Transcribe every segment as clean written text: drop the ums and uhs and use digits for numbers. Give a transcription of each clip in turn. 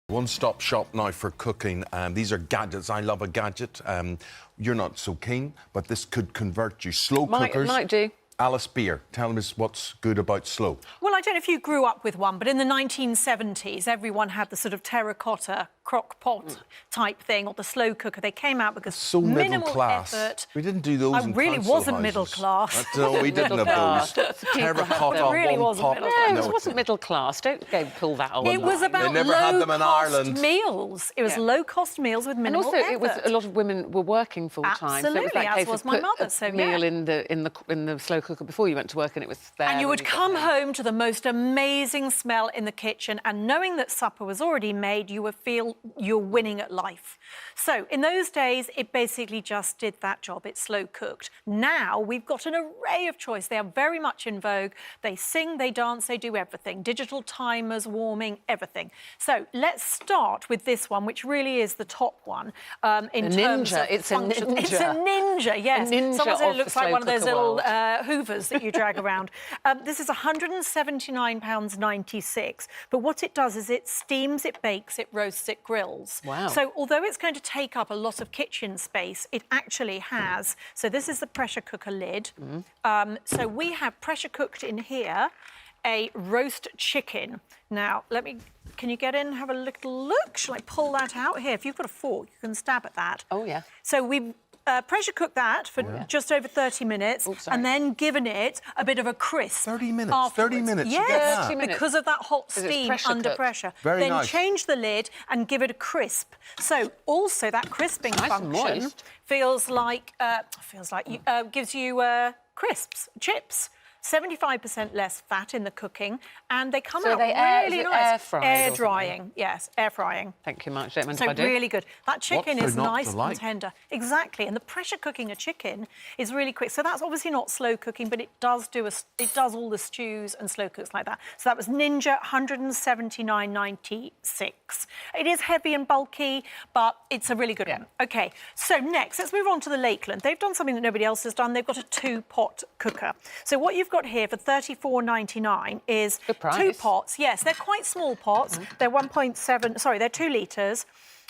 One-stop shop now for cooking. These are gadgets. I love a gadget. You're not so keen, but this could convert you. Slow cookers. Might do. Alice Beer, tell us what's good about slow. Well, I don't know if you grew up with one, but in the 1970s, everyone had the sort of terracotta crock-pot type thing, or the slow cooker. They came out because so minimal class. effort. We didn't do those. I really wasn't houses. middle class. No, we didn't have those. Terracotta, It really one wasn't pot. middle No, class. it wasn't middle class. Don't go pull that on. It was about They never had them in low-cost Ireland. meals. It was low-cost meals with And minimal also, effort. it was a lot of women were working full time. Absolutely, so it was that as case was of my put mother, a so meal yeah. in the slow cooker before you went to work, and it was there. And you would when got come home. home to the most amazing smell in the kitchen, and knowing that supper was already made, you would feel you're winning at life. So in those days, it basically just did that job. It's slow cooked. Now we've got an array of choice. They are very much in vogue. They sing, they dance, they do everything. Digital timers, warming, everything. So let's start with this one, which really is the top one. In terms of It's a function. ninja. It's a ninja, yes. A ninja Someone said of it looks the like slow one of those cooker little world. hoovers that you drag around. This is £179.96. But what it does is it steams, it bakes, it roasts, it grills. Wow. So although it's going to take up a lot of kitchen space, it actually has. So this is the pressure cooker lid. So we have pressure cooked in here a roast chicken. Now, can you get in and have a little look? Shall I pull that out? Here, if you've got a fork, you can stab at that. Oh, yeah. So we've pressure cooked that for just over 30 minutes and then given it a bit of a crisp. 30 minutes? Afterwards. 30 minutes? Yes, 30 minutes. because of that hot Because it's steam pressure under cooked. pressure. Very then nice. change the lid and give it a crisp. So also that crisping Nice and function moist. gives you crisps, chips. 75% less fat in the cooking, and they come out really nice. Air fried? Air drying, yes, air frying. Thank you much. Don't mind So if I do. really good. That chicken is for not nice to like? and tender. Exactly. And the pressure cooking a chicken is really quick. So that's obviously not slow cooking, but it does all the stews and slow cooks like that. So that was Ninja, £179.96. It is heavy and bulky, but it's a really good one. OK, so next, let's move on to the Lakeland. They've done something that nobody else has done. They've got a two-pot cooker. So what you've got here for £34.99 is two pots. Yes, they're quite small pots. They're 1.7, sorry, they're 2 litres.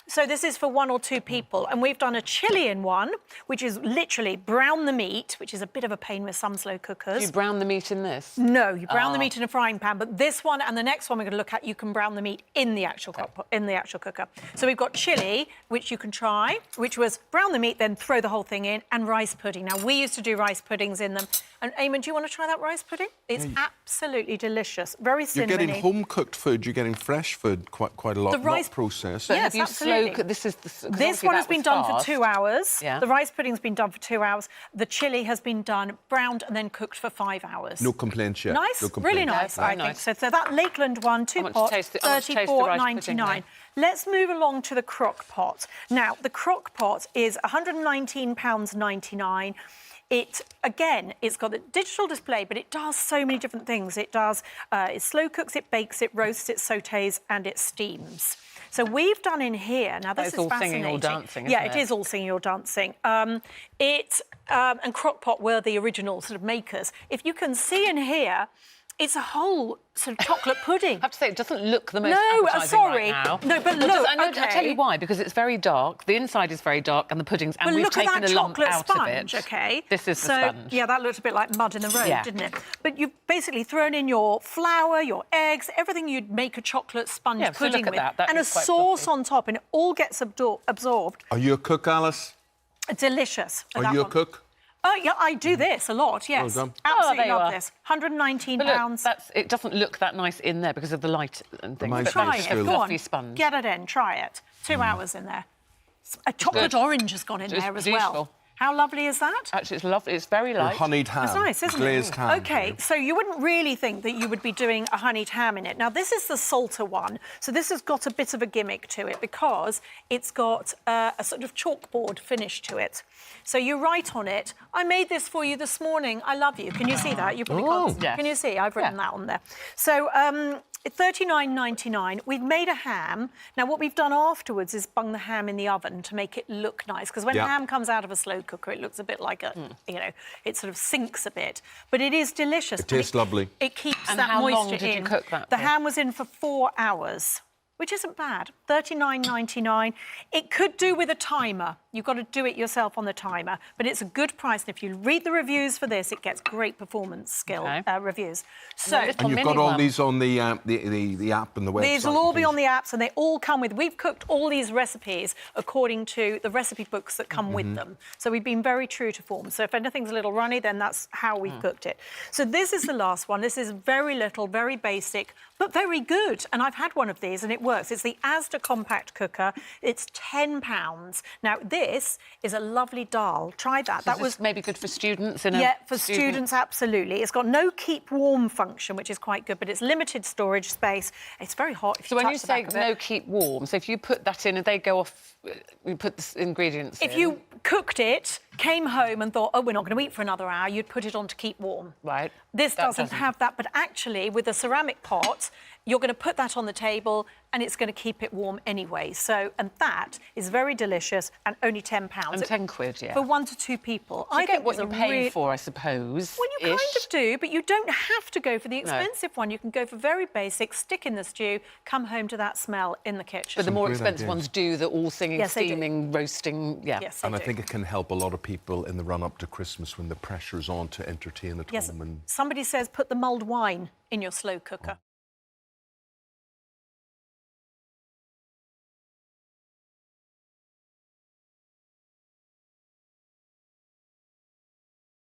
So this is for 1 or 2 people. And we've done a Chilean one, which is literally brown the meat, which is a bit of a pain with some slow cookers. Do you brown the meat in this? No, you brown the meat in a frying pan. But this one and the next one we're going to look at, you can brown the meat in the actual cooker. So we've got chili, which you can try, which was brown the meat, then throw the whole thing in, and rice pudding. Now, we used to do rice puddings in them. And Eamonn, do you want to try that rice pudding? It's absolutely delicious. Very cinnamony. You're getting home-cooked food. You're getting fresh food quite a lot, The rice not processed. Yes, Have you absolutely. This one has been done for 2 hours. Yeah. The rice pudding's been done for 2 hours. The chilli has been done, browned and then cooked for 5 hours. No complaints yet. Nice, No complaints. really nice, Very I think. nice. So that Lakeland one, 2 pot, £34.99. Let's move along to the Crock-Pot. Now, the Crock-Pot is £119.99. It's got a digital display, but it does so many different things. It slow cooks, it bakes, it roasts, it sautés, and it steams. So we've done in here, now this is all fascinating. singing or dancing, isn't yeah, it? it is all singing or dancing. And Crock-Pot were the original sort of makers. If you can see in here, it's a whole sort of chocolate pudding. I have to say, it doesn't look the most appetising sorry. right now. No, but Well, look, I'll tell you why, because it's very dark. The inside is very dark, and the pudding's... And we've look at taken that a lump chocolate out sponge, of it. OK? This is the sponge. Yeah, that looked a bit like mud in the road, Yeah. didn't it? But you've basically thrown in your flour, your eggs, everything you'd make a chocolate sponge Yeah, so pudding look at with, that. That and a is quite sauce fluffy. on top, and it all gets absorbed. Are you a cook, Alice? Delicious. Are you a cook? Oh, yeah, I do this a lot, yes. Well done. Absolutely there you love are. this. £119. But look, it doesn't look that nice in there because of the light and things. Mine's But very Try that's it. still. Go fluffy on. sponge. Get it in. Try it. 2 hours in there. A chocolate orange has gone in It's there as beautiful. well. How lovely is that? Actually, it's lovely. It's very light. Honeyed ham. It's nice, isn't Glazed it? ham. OK, so you wouldn't really think that you would be doing a honeyed ham in it. Now, this is the salter one. So this has got a bit of a gimmick to it because it's got a sort of chalkboard finish to it. So you write on it, I made this for you this morning. I love you. Can you see that? You probably can't. Yes. Can you see? I've written that on there. So £39.99. We've made a ham. Now, what we've done afterwards is bung the ham in the oven to make it look nice, because when ham comes out of a slow cooker, it looks a bit like it sort of sinks a bit. But it is delicious. It tastes lovely. It keeps And that how moisture long did you in. cook that The for? ham was in for 4 hours. which isn't bad. $39.99. It could do with a timer. You've got to do it yourself on the timer, but it's a good price. And if you read the reviews for this, it gets great performance skill reviews. So, and you've got all these on the app and the website. These will all be on the apps, and they all come with. We've cooked all these recipes according to the recipe books that come with them. So we've been very true to form. So if anything's a little runny, then that's how we've cooked it. So this is the last one. This is very little, very basic, but very good. And I've had one of these, and it works. It's the ASDA compact cooker. It's £10. Now this is a lovely dal. Try that. So that was maybe good for students. For students, absolutely. It's got no keep warm function, which is quite good, but it's limited storage space. It's very hot. So when you say no keep warm, so if you put that in and they go off, you put the ingredients in. If you cooked it, came home and thought, oh, we're not going to eat for another hour, you'd put it on to keep warm. Right. This doesn't have that, but actually with a ceramic pot, you're going to put that on the table and it's going to keep it warm anyway. So, and that is very delicious and only £10. And 10 quid, yeah. For 1 to 2 people. I get what you're paying for, I suppose. Well, you kind of do, but you don't have to go for the expensive one. You can go for very basic, stick in the stew, come home to that smell in the kitchen. But the more expensive ones do the all singing, steaming, roasting, Yes, and I think it can help a lot of people in the run-up to Christmas when the pressure's on to entertain at home. Somebody says put the mulled wine in your slow cooker.